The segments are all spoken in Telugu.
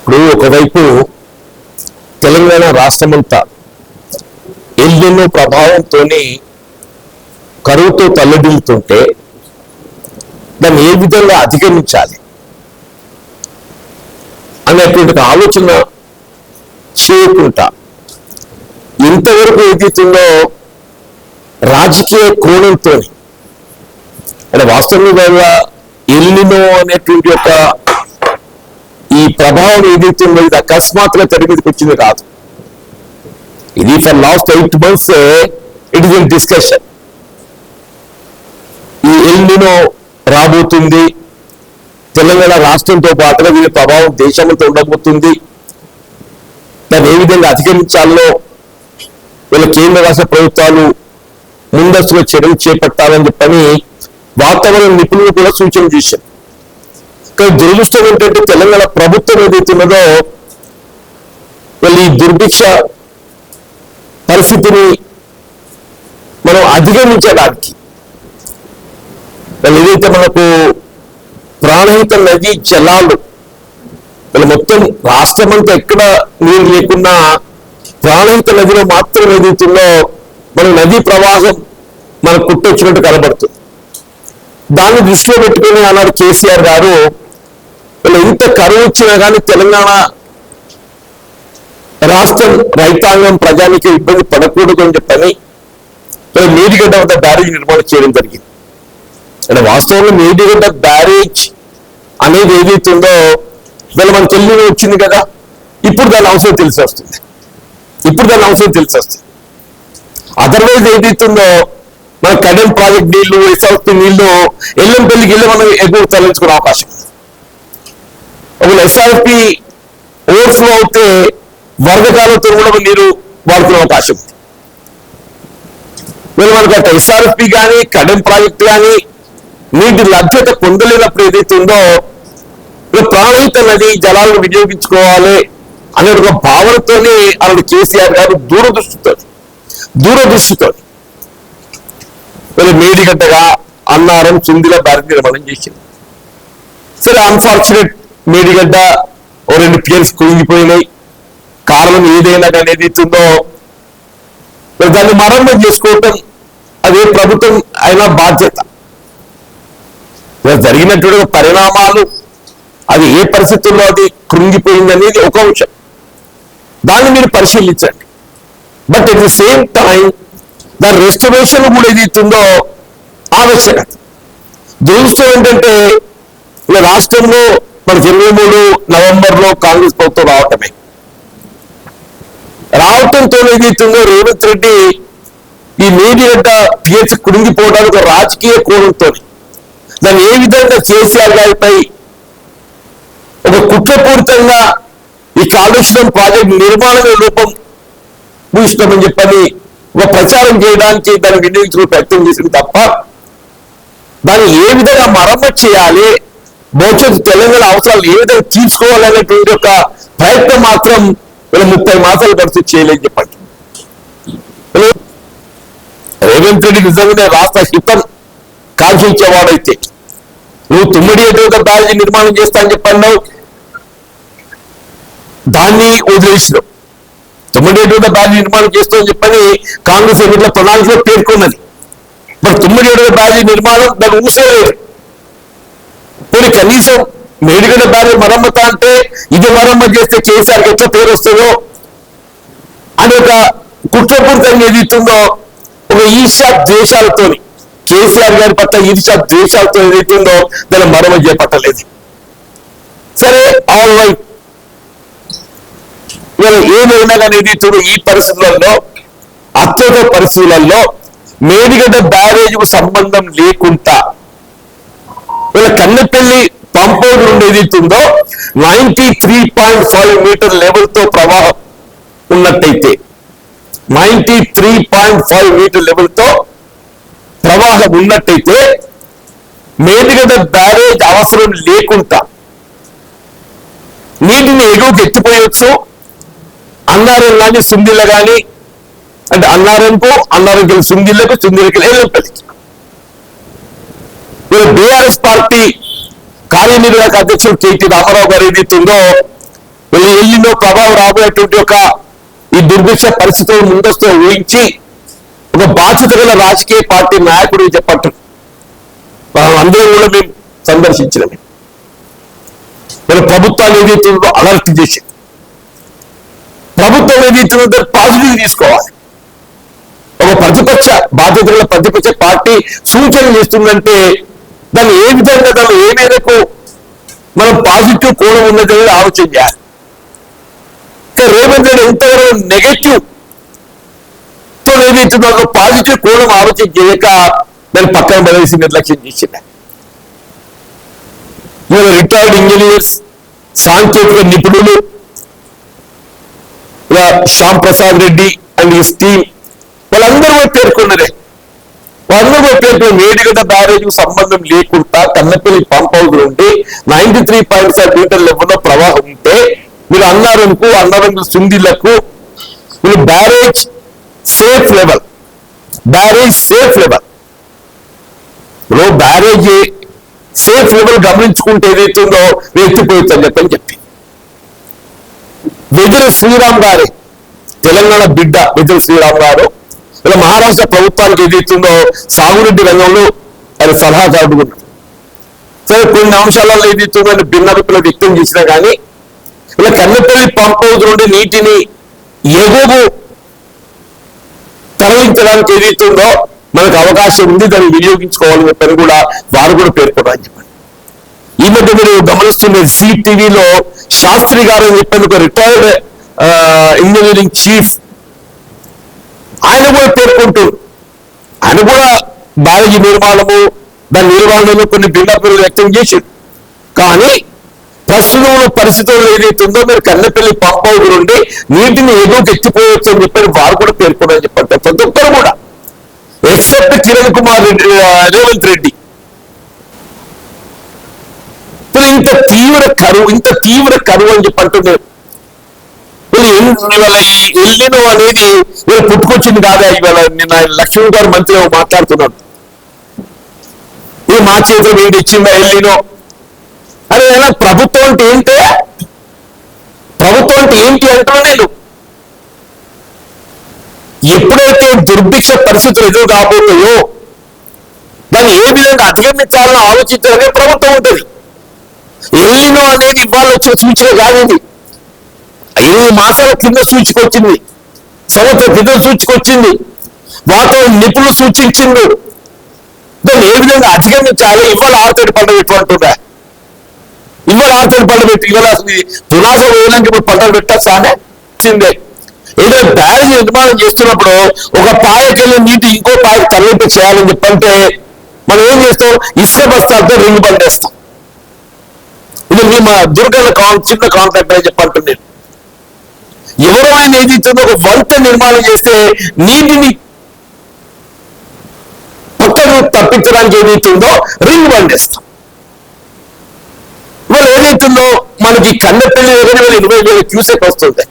ఇప్పుడు ఒకవైపు తెలంగాణ రాష్ట్రమంతా ఎల్నినో ప్రభావంతో కరువుతో తల్లడిల్లుతుంటే దాన్ని ఏ విధంగా అధిగమించాలి అనేటువంటి ఆలోచన చేయకుండా ఇంతవరకు ఏదైతుందో రాజకీయ కోణంతో అంటే వాస్తవంగా ఎల్నినో అనేటువంటి ఒక ఈ ప్రభావం ఏదైతుందో ఇది అకస్మాత్తుగా తెర మీదకి వచ్చింది కాదు. ఇది for last 8 months it is in discussion. ఈ ఎల్నినో రాబోతుంది, తెలంగాణ రాష్ట్రంతో పాటుగా దీని ప్రభావం దేశంతో ఉండబోతుంది, దాన్ని ఏ విధంగా అధిగమించాలో వీళ్ళ కేంద్ర రాష్ట్ర ప్రభుత్వాలు ముందస్తుగా చర్యలు చేపట్టాలని చెప్పని వాతావరణ నిపుణులు కూడా సూచన చేశారు. కానీ దురదృష్టం ఏంటంటే తెలంగాణ ప్రభుత్వం ఏదైతున్నదో వీళ్ళు ఈ దుర్భిక్ష పరిస్థితిని మనం అధిగమించడానికి వాళ్ళు ఏదైతే మనకు ప్రాణహిత నదీ జలాలు వీళ్ళు మొత్తం రాష్ట్రమంతా ఎక్కడ నీరు లేకున్నా ప్రాణహిత నదిలో మాత్రం ఏదైతుందో మన నదీ ప్రవాహం మనకు పుట్టొచ్చినట్టు కనబడుతుంది. దాన్ని దృష్టిలో పెట్టుకుని అన్నాడు కేసీఆర్ గారు, వీళ్ళు ఎంత కరువు వచ్చినా కానీ తెలంగాణ రాష్ట్రం రైతాంగం ప్రజానికి ఇబ్బంది పడకూడదు అని చెప్పని మేడిగడ్డ వద్ద బ్యారేజ్ నిర్మాణం చేయడం జరిగింది. అంటే వాస్తవంలో మేడిగడ్డ బ్యారేజ్ అనేది ఏదైతుందో వీళ్ళు మన తెలుగులో వచ్చింది కదా, ఇప్పుడు దాని అవసరం తెలిసి వస్తుంది. అదర్వైజ్ ఏదైతుందో మన కడెం ప్రాజెక్ట్ నీళ్లు, ఎస్ఆర్పి నీళ్లు ఎల్లంపల్లికి వెళ్ళి మనం ఎగువ తరలించుకునే అవకాశం ఉంది. ఒకవేళ ఎస్ఆర్పి ఓవర్ఫ్లో అవుతే వరద కాలంతో కూడా నీరు వాడుకునే అవకాశం ఉంది. వీళ్ళు మనకు అట్లా ఎస్ఆర్పి కానీ కడెం ప్రాజెక్ట్ కానీ నీటి లభ్యత పొందలేనప్పుడు ఏదైతే ఉందో ప్రాణహిత నది జలాలను వినియోగించుకోవాలి అనే ఒక భావనతోనే అలా కేసీఆర్ గారు దూరదృష్టితో వీళ్ళు మేడిగడ్డగా అన్నారం చుందిల బ్యారేజ్ నిర్మాణం చేసింది. సరే అన్ఫార్చునేట్ మేడిగడ్డ 2 పియర్స్ కుంగిపోయినాయి. కారణం ఏదైనా కానీ ఏదైతుందో దాన్ని మరమ్మతు చేసుకోవటం అదే ప్రభుత్వం అయినా బాధ్యత. జరిగినటువంటి పరిణామాలు అది ఏ పరిస్థితుల్లో అది కృంగిపోయిందనేది ఒక అంశం, దాన్ని మీరు పరిశీలించండి. But at the same time దాని రెస్టరేషన్ కూడా ఏదైతుందో ఆవశ్యకత. దురదృష్టం ఏంటంటే ఇలా రాష్ట్రంలో మనకి 23 నవంబర్లో కాంగ్రెస్ ప్రభుత్వం రావటంతో ఏదైతుందో రేవంత్ రెడ్డి ఈ మేడిగడ్డ పిఎస్ కురింగిపోవడానికి ఒక రాజకీయ కోణంతో దాన్ని ఏ విధంగా కేసీఆర్ గారిపై ఒక కుట్రపూరితంగా ఈ కాళేశ్వరం ప్రాజెక్టు నిర్మాణ రూపం భూషితమని చెప్పని ఒక ప్రచారం చేయడానికి దాన్ని వినియోగించుకునే ప్రయత్నం చేసింది తప్ప దాన్ని ఏ విధంగా మరమ్మతు చేయాలి, భవిష్యత్తు తెలంగాణ అవసరాలు ఏ విధంగా తీసుకోవాలనేటువంటి ఒక ప్రయత్నం మాత్రం వీళ్ళు 30 మాసాలు పరిస్థితి చేయలేని చెప్పండి. రేవంత్ రెడ్డి నిజంగానే రాష్ట్ర హితం కాల్చించేవాడైతే నువ్వు తుమ్మడి ఎటువంటి బ్యారేజీ నిర్మాణం చేస్తా అని చెప్పన్నావు, దాన్ని వదిలేసినావు. తుమ్మడి ఎటువంటి బ్యారేజీ నిర్మాణం చేస్తామని చెప్పని కాంగ్రెస్ ఎన్నికల ప్రణాళికలో పేర్కొన్నది. మరి తుమ్మడి ఎటువంటి బ్యారేజీ నిర్మాణం దాన్ని ఊసేలేదు. పోనీ కనీసం మేడిగడ్డ బ్యారేజ్ మరమ్మత అంటే ఇది మరమ్మతు చేస్తే కేసీఆర్కి ఎట్లా పేరు వస్తుందో అని ఒక కుట్రపూరితంగా ఏదైతుందో ఒక ఈర్ష్యా ద్వేషాలతో కేసీఆర్ గారి పట్ల ఈర్ష్యా ద్వేషాలతో ఏదైతుందో దాన్ని మరమ్మతు చేపట్టలేదు. సరే ఆల్ రైట్, ఇవాళ ఏమైనా కానీ ఏదైతుందో ఈ పరిస్థితులలో అత్యవసర పరిస్థితులలో మేడిగడ్డ బ్యారేజ్కు సంబంధం లేకుండా వీళ్ళ కన్నెపల్లి పంపౌడ్ నుండి ఏదైతుందో 93.5 మీటర్ లెవెల్తో ప్రవాహం ఉన్నట్టయితే 93.5 మీటర్ లెవెల్తో ప్రవాహం ఉన్నట్టయితే మేడిగడ్డ బ్యారేజ్ అవసరం లేకుండా నీటిని ఎగువకి ఎత్తిపోయవచ్చు. అన్నారం కానీ సుందిల్ల కానీ, అంటే అన్నారంకి సుందిల్లకు ఎల్లపల్లికి. బీఆర్ఎస్ పార్టీ కార్యనిర్వాహక అధ్యక్షుడు కేటీ రామారావు గారు ఏదైతుందో ఎల్లిలో ప్రభావం రాబోయేటువంటి ఒక ఈ దుర్భిక్ష పరిస్థితులను ముందస్తు ఊహించి ఒక బాధ్యత గల రాజకీయ పార్టీ నాయకుడు చెప్పట్టు అందరూ కూడా మేము సందర్శించినవి. మరి ప్రభుత్వాలు ఏదైతుందో అలర్ట్ చేసి ప్రభుత్వం ఏదైతుందో పాజిటివ్ తీసుకోవాలి. ఒక ప్రతిపక్ష బాధ్యత గల ప్రతిపక్ష పార్టీ సూచన చేస్తుందంటే దాన్ని ఏ విధంగా దాన్ని ఏ మేరకు మనం పాజిటివ్ కోణం ఉన్నది ఆలోచన చేయాలి. రేవంత్ రెడ్డి ఎంతవరకు నెగటివ్ తో ఏదైతుందో పాజిటివ్ కోణం ఆలోచన చేయక దాన్ని పక్కన పడేసి నిర్లక్ష్యం చేసింది. ఇవాళ రిటైర్డ్ ఇంజనీర్స్, సాంకేతిక నిపుణులు Shyam Prasad Reddy and his team వాళ్ళందరూ పేర్కొన్నదే. వాళ్ళందరూ పేర్కొన్న మేడిగడ్డ బ్యారేజ్ సంబంధం లేకుండా కన్నపల్లి పంప్ హౌస్ నుండి 93.5 మీటర్ల లెవెల్లో ప్రవాహం ఉంటే మీరు అన్నారం సుందిళ్లకు మీరు barrage safe level barrage safe level గమనించుకుంటే ఏదైతుందో ఎత్తిపోయొచ్చని చెప్పి వెదిరి శ్రీరామ్ గారే, తెలంగాణ బిడ్డ వెదిరి శ్రీరామ్ గారు ఇలా మహారాష్ట్ర ప్రభుత్వానికి ఏదైతుందో సాగునీటి రంగంలో ఆయన సలహాదారుడు ఉన్నాడు. సరే కొన్ని అంశాలలో ఏదైతుందో ఆయన భిన్నాభిప్రాయం వ్యక్తం చేసినా కానీ ఇలా కన్నపల్లి పంప్ హౌస్ నుండి నీటిని ఎగువ తరలించడానికి ఏదైతుందో మనకు అవకాశం ఉంది, దాన్ని వినియోగించుకోవాలని చెప్పని కూడా వారు కూడా పేర్కొన్నారని చెప్పండి. ఈ మధ్య మీరు గమనిస్తున్న జీ టీవీలో శాస్త్రి గారు అని చెప్పని ఒక రిటైర్డ్ ఇంజనీరింగ్ చీఫ్ ఆయన కూడా పేర్కొంటూ ఆయన కూడా బ్యారేజీ నిర్మాణము దాని నిర్వహణలో కొన్ని భిన్నాభిప్రాయాలు వ్యక్తం చేశారు. కానీ ప్రస్తుతం పరిస్థితుల్లో ఏదైతుందో మీరు కన్నపల్లి పంప్ హౌస్ నుండి నీటిని ఎగువకి ఎత్తిపోవచ్చు అని చెప్పని వారు కూడా పేర్కొన్నారని చెప్పండి. ప్రతి ఒక్కరు కూడా ఎక్సెప్ట్ కిరణ్ కుమార్ రెడ్డి, రేవంత్ రెడ్డి ఇంత తీవ్ర కరువు అని చెప్పి అంటున్నారు. ఇవాళ ఈ ఎల్లినో అనేది ఇవాళ పుట్టుకొచ్చింది కాదా. ఇవాళ నిన్న లక్ష్మణ్ గారు మంత్రి మాట్లాడుతున్నాడు, ఇది మా చేతిలో వీడి ఇచ్చిందా ఎల్లినో. అరే ఎలా ప్రభుత్వం అంటే ఏంటి అంటున్నా నేను. ఎప్పుడైతే దుర్భిక్ష పరిస్థితులు ఎదురు కాబోతాయో దాన్ని ఏ విధంగా అధిగమించాలని ఆలోచించాలనే ప్రభుత్వం ఉంటుంది. ఎల్లినో అనేది ఇవాళ వచ్చిన సూచన కాదు. ఇది 8 మాసాల కింద సూచికొచ్చింది, సంవత్సరం క్రితం సూచికొచ్చింది, వాతావరణ నిపుణులు సూచించింది. దాన్ని ఏ విధంగా అధిగమించాలి. ఇవాళ ఆరుతడి పంట పెట్టుకుంటుందా, ఇవాళ ఆరుతడి పంట పెట్టి ఇవాళ పునాసం వేయడానికి ఇప్పుడు పంటలు పెట్టాల్సిందే వచ్చిందే. ఏదో బ్యారేజ్ నిర్మాణం చేస్తున్నప్పుడు ఒక పాయకెళ్ళి నీటి ఇంకో పాయకు తరలింపు చేయాలని చెప్పంటే మనం ఏం చేస్తాం, ఇసుక బస్తాలతో రింగ్ బండేస్తాం. ఇది మా దుర్గల చిన్న కాంట్రాక్ట్ అని చెప్పంటున్నాను. ఎవరో ఆయన ఏదైతుందో ఒక వంత నిర్మాణం చేస్తే నీటిని పక్కను తప్పించడానికి ఏదైతుందో రింగ్ బండేస్తాం. మరి ఏదైతుందో మనకి కన్నపల్లి 20,000 క్యూసెక్ వస్తుంది.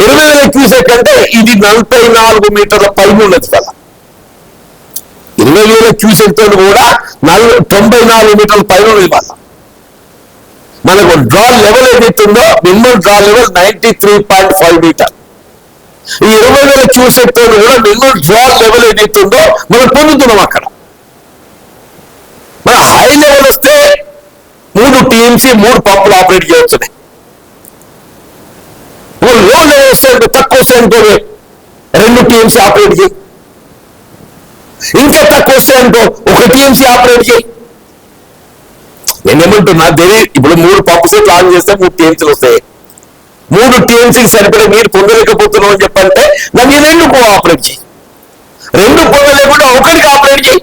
20,000 క్యూసెక్ అంటే ఇది 44 మీటర్ల పైన ఉన్నది కదా. 20,000 క్యూసెక్ తో కూడా 94 మీటర్ల పైన ఉన్నది వాళ్ళ. మనకు డ్రా లెవెల్ ఏదైతుందో మినిమం డ్రా లెవెల్ 93.5 మీటర్. ఈ 20,000 క్యూసెక్ తో కూడా మినిమం డ్రా లెవెల్ ఏదైతుందో మనం పొందుతున్నాం. అక్కడ మన హై లెవెల్ వస్తే 3 టీఎంసీ 3 పంపులు ఆపరేట్ చేయవచ్చు. లో లెవెల్ వస్తే తక్కువ వస్తే అనుకో 2 టీఎంసీ ఆపరేట్ చేయి, ఇంకా తక్కువ వస్తే అనుకో 1 టీఎంసీ ఆపరేట్ చేయి. నేనేమంటున్నా ఇప్పుడు 3 పంపు సెట్లు ఆన్ చేస్తే 3 టీఎంసీలు వస్తాయి. 3 టీఎంసీకి సరిపడే మీరు పొందలేకపోతున్నాం అని చెప్పంటే దాన్ని 2 ఆపరేట్ చేయి. 2 పొందలేకుండా 1కి ఆపరేట్ చేయి.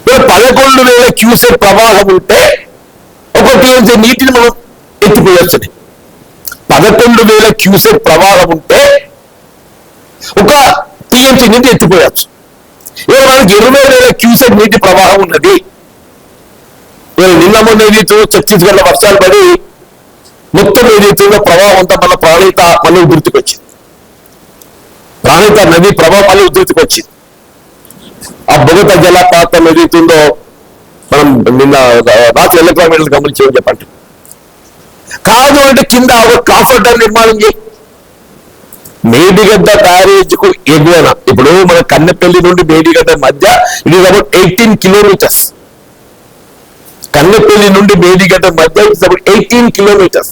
11,000 క్యూసెక్ ప్రవాహం ఉంటే 1 టీఎంసీ నీటిని మనం ఎత్తిపోయొచ్చు. 11,000 క్యూసెక్ ప్రవాహం ఉంటే 1 టీఎంసీ నీటి ఎత్తిపోయచ్చు. ఇవాళ మనకి 20,000 క్యూసెక్ నీటి ప్రవాహం ఉన్నది. ఇవాళ నిన్న మొన్న ఏదైతుందో ఛత్తీస్గఢ్ లో వర్షాలు పడి మొత్తం ఏదైతుందో ప్రవాహం అంతా మళ్ళీ ప్రాణిత మళ్ళీ ఉధృతికి వచ్చింది. ప్రాణిత నది ప్రభావం మళ్ళీ ఉధృతికి వచ్చింది. ఆ బొగత జలపాతం ఏదైతుందో మనం నిన్న రాత్రి ఎలక్ట్రానిక్ గమనించేమని చెప్పండి. కాదు అంటే కింద ఒక కాఫర్ డ్యామ్ నిర్మాణం చేయి. మేడిగడ్డ బ్యారేజ్ కు ఎగువన ఇప్పుడు మన కన్నెపల్లి నుండి మేడిగడ్డ మధ్య it is about 18 kilometres. Kannepalli నుండి మేడిగడ్డ మధ్య ఇట్స్ అబౌట్ 18 కిలోమీటర్స్.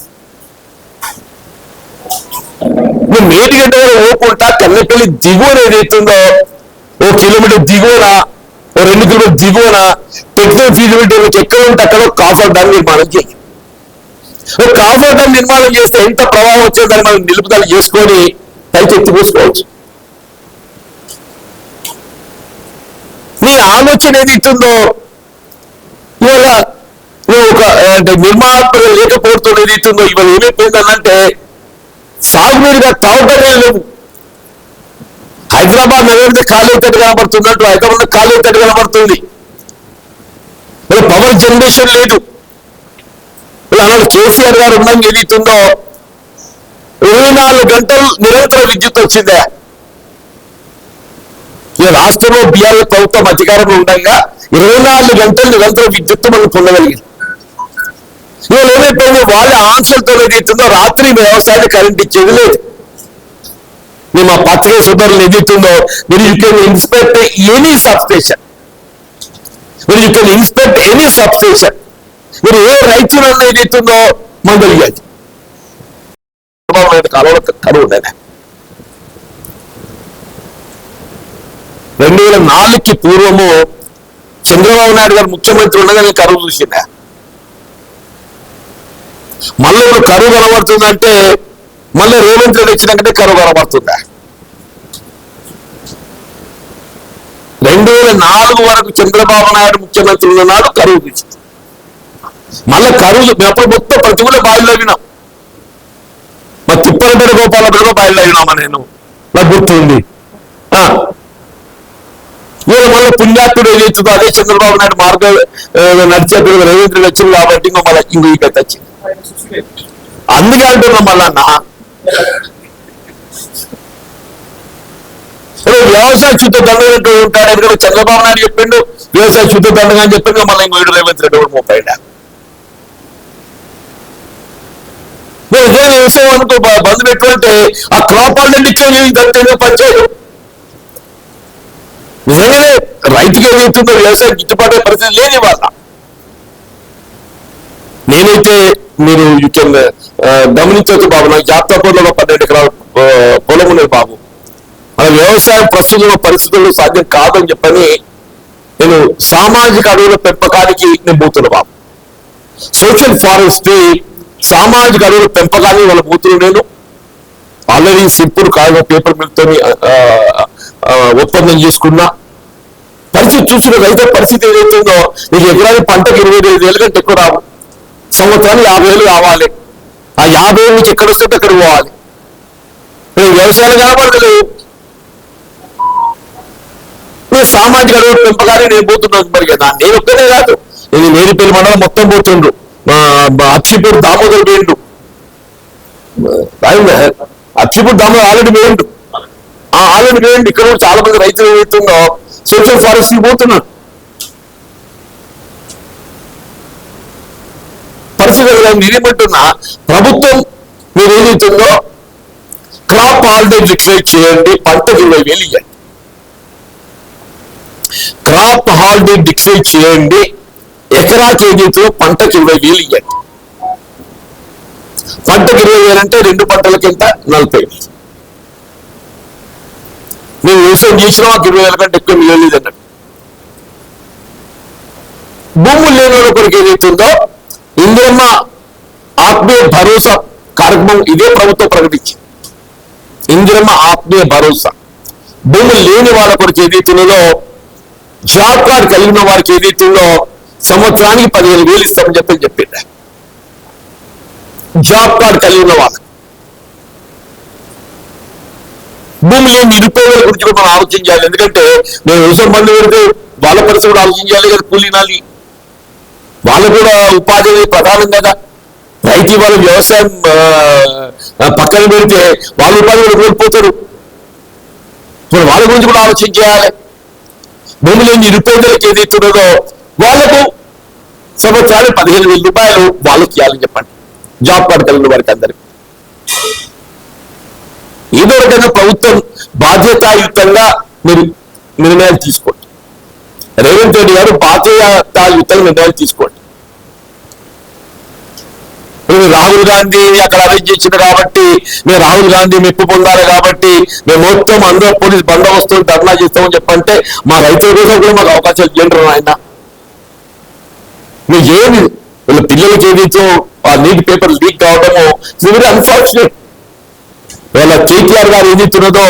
మేడిగడ్డ ఓకుంటా కన్నెపల్లి దిగువన ఏదైతుందో 1 కిలోమీటర్ దిగువన 2 కిలోమీటర్ దిగువన టెక్నికల్ ఫీజిబిలిటీ ఎక్కడ ఉంటే అక్కడ కాఫర్ డ్యామ్ నిర్మాణం చేయి. కాఫర్ డ్యామ్ నిర్మాణం చేస్తే ఎంత ప్రవాహం వచ్చే దాన్ని మనం నిలుపుదల చేసుకొని పైకి ఎత్తిపోసుకోవచ్చు. నీ ఆలోచన ఏదైతుందో ఇవాళ ఒక నిర్మాణాత్మక లేకపోవడంతో ఏదైతుందో ఇవాళ ఏమైపోయిందనంటే సాగునీరుగా తాగుటమే లేవు. హైదరాబాద్ నగరం కాలువ తట్టు కనబడుతున్నట్టు హైదరాబాద్ కాలువ తట్టు కనబడుతుంది. పవర్ జనరేషన్ లేదు. అలాగే కేసీఆర్ గారు ఉన్నాం ఏదైతుందో 24 గంటలు నిరంతర విద్యుత్ వచ్చిందే. ఈ రాష్ట్రంలో బీఆర్ఎస్ ప్రభుత్వం అధికారంలో ఉండగా 24 గంటలు నిరంతర విద్యుత్ మనం పొందగలిగింది. ఇవాళ ఏమైపోయింది, వాళ్ళ ఆన్సర్తో ఏదైతుందో రాత్రి వ్యవసాయానికి కరెంట్ ఇచ్చేది లేదు. మేము మా పత్రిక సోదరులు ఏదైతుందో మీరు you can inspect any substation, మీరు you can inspect any substation, మీరు ఏ రైతులన్నా ఏదైతుందో మందలిగాది కాలంలో కరువు ఉండేది. 2004కి పూర్వము చంద్రబాబు నాయుడు గారు ముఖ్యమంత్రి ఉండగా నేను కరువు చూసిందా. మళ్ళీ ఇప్పుడు కరువు కనబడుతుందంటే మళ్ళీ రేవంత్ రెడ్డి వచ్చినాకంటే కరువు కనబడుతుందా. 2004 వరకు చంద్రబాబు నాయుడు ముఖ్యమంత్రి ఉన్ననాడు కరువు చూసింది. మళ్ళీ కరువు అప్పుడు మొత్తం ప్రతి ఊళ్ళో బావిలో వినాం. మా తిప్పలపేట గోపాలపేటలో బావిలో వినామా నేను, నాకు గుర్తుంది. ఇవాళ మళ్ళీ పుణ్యాత్తుడు ఏదైతుందో అదే చంద్రబాబు నాయుడు మార్గం నడిచేప్పుడు రేవంత్ రెడ్డి వచ్చింది కాబట్టి ఇంకో మళ్ళీ ఇంకో ఈ కథ వచ్చింది. అందుకే అంటున్నాం మళ్ళా వ్యవసాయ శుద్ధ దండగా ఉంటాడు. ఎందుకంటే చంద్రబాబు నాయుడు చెప్పిండు వ్యవసాయ శుద్ధ దండగా అని చెప్పిండు. మళ్ళీ ఇంకో రేవంత్ రెడ్డి కూడా మోపాడు. వ్యవసాయం అనుకో బంద్ పెట్టుకుంటే ఆ క్రాప్ ఆల్రెడీ ఇచ్చేది పంచాయతీ. నిజంగానే రైతుకి ఏదైతుందో వ్యవసాయం గిట్టుబాటు పరిస్థితి లేని వాళ్ళ. నేనైతే మీరు యూ కెన్ గమనించవచ్చు బాబు, నాకు జాతరపూర్లో 12 ఎకరాల పొలం ఉన్నది బాబు. మన వ్యవసాయం ప్రస్తుత పరిస్థితుల్లో సాధ్యం కాదని చెప్పని నేను సామాజిక అడవుల పెంపకానికి నేను పోతున్నా బాబు. సోషల్ ఫారెస్ట్రీ సామాజిక అడవుల పెంపకాన్ని వాళ్ళ పోతున్నా. నేను ఆల్రెడీ సింపుల్ కాగా పేపర్ మిల్తో ఒప్పందం చేసుకున్నా. పరిస్థితి చూసిన రైతు పరిస్థితి ఏదైతుందో నీకు ఎకరానికి పంటకు 25,000 కంటే ఎక్కువ రావు. సంవత్సరాలు 50,000 కావాలి. ఆ 50,000 నుంచి ఎక్కడ వస్తుంటే అక్కడ పోవాలి. వ్యవసాయాలు కనబడలేదు. నేను సామాజిక అడవుల పెంపకాన్ని నేను పోతున్నాను. మరి కదా నేను ఒక్కనే కాదు, ఇది నేరిపల్లి మండలం మొత్తం పోతుండ్రు. అచ్చిపూర్ దామోదర్ వేయండు, అచ్చిపూర్ దామోదర్ ఆల్రెడీ వేయండు. ఇక్కడ కూడా చాలా మంది రైతులు ఏదైతుందో సోషల్ ఫారెస్ట్ పోతున్నారు. పరిస్థితి నేనేమంటున్నా, ప్రభుత్వం మీరు ఏదైతుందో క్రాప్ హాలిడే డిక్లేర్ చేయండి, పంటకు 20,000 ఇవ్వండి. క్రాప్ హాలిడే డిక్లేర్ చేయండి, ఎకరాకి ఏదైతుందో పంటకు 20,000 ఇవ్వండి. పంటకు 20,000 అంటే 2 పంటలకి ఎంత 40,000. మేము వ్యవసాయం చేసినా 20,000 కంటే ఎక్కువ మిగలేదు అన్నట్టు. భూములు లేని వాళ్ళ కొరకు ఏదైతుందో ఇందిరమ్మ ఆత్మీయ భరోసా కార్యక్రమం ఇదే ప్రభుత్వం ప్రకటించింది. ఇందిరమ్మ ఆత్మీయ భరోసా భూములు లేని వాళ్ళ కొరకు ఏదైతుందో జాబ్ కార్డు కలిగిన వారికి ఏదైతుందో సంవత్సరానికి 15,000 ఇస్తామని చెప్పింది. జాబ్ కార్డు కలిగిన వాళ్ళకి భూమి లేని నిరుపేదల గురించి కూడా మనం ఆలోచన చేయాలి. ఎందుకంటే నేను వ్యవసాయం బంధు పెడితే వాళ్ళ పరిస్థితి కూడా ఆలోచన చేయాలి కదా, కూలీనాలి, వాళ్ళు కూడా ఉపాధి అనేది ప్రధానం కదా. రైతు వాళ్ళు వ్యవసాయం పక్కన పెడితే వాళ్ళ ఉపాధి కూడా కోల్పోతారు. మరి వాళ్ళ గురించి కూడా ఆలోచన చేయాలి. భూమి లేని నిరుపేదలకు ఏదైతున్నదో వాళ్లకు సంవత్సరాలు 15,000 రూపాయలు వాళ్ళకి ఇవ్వాలని చెప్పండి, జాబ్ కార్డు కలిగిన వారికి అందరికి. ఏదో రకంగా ప్రభుత్వం బాధ్యతాయుతంగా మీరు నిర్ణయాలు తీసుకోండి. రేవంత్ రెడ్డి గారు బాధ్యతాయుతంగా నిర్ణయాలు తీసుకోండి. రాహుల్ గాంధీ అక్కడ అరెస్ట్ చేసింది కాబట్టి మేము రాహుల్ గాంధీ మెప్పు పొందాలి కాబట్టి మేము మొత్తం అందరూ పోలీస్ బందోబస్తు ధర్నా చేస్తామని చెప్పంటే మా రైతుల కోసం కూడా మాకు అవకాశాలు ఇవ్వండి ఆయన. మీరు ఏమి వీళ్ళ పిల్లలకి ఏదైతే ఆ నీట్ పేపర్ లీక్ కావడము వెరీ అన్ఫార్చునేట్. వాళ్ళ కేటీఆర్ గారు ఏదైతున్నదో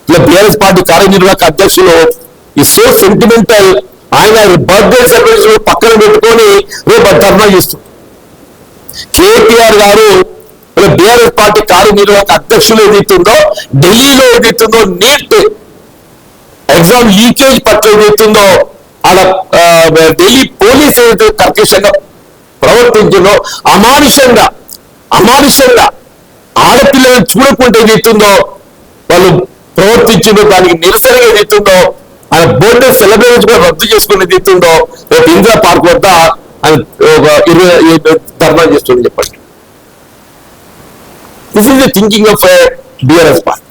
ఇలా బీఆర్ఎస్ పార్టీ కార్యనిర్వాహక అధ్యక్షులు ఈ సో సెంటిమెంటల్, ఆయన బర్త్డే సెలబ్రేషన్ పక్కన పెట్టుకొని రేపు ధర్నా చేస్తుంది. కేటీఆర్ గారు బీఆర్ఎస్ పార్టీ కార్యనిర్వాహక అధ్యక్షులు ఏదైతుందో ఢిల్లీలో ఏదైతుందో నీట్ ఎగ్జామ్ లీకేజ్ పట్ల ఏదైతుందో ఆడ ఢిల్లీ పోలీస్ ఏదైతే కర్కశంగా ప్రవర్తించిందో అమానుషంగా ఆడపిల్లలను చూడకుండా ఏదైతుందో వాళ్ళు ప్రవర్తించిందో దానికి నిరసనగా ఏదైతుందో ఆయన బర్త్డే సెలబ్రేషన్ కూడా రద్దు చేసుకుని ఏదైతుందో రేపు ఇందిరా పార్క్ వద్ద ఆయన 20 ధర్నా చేస్తుందని చెప్పండి. This is the thinking of BRS party.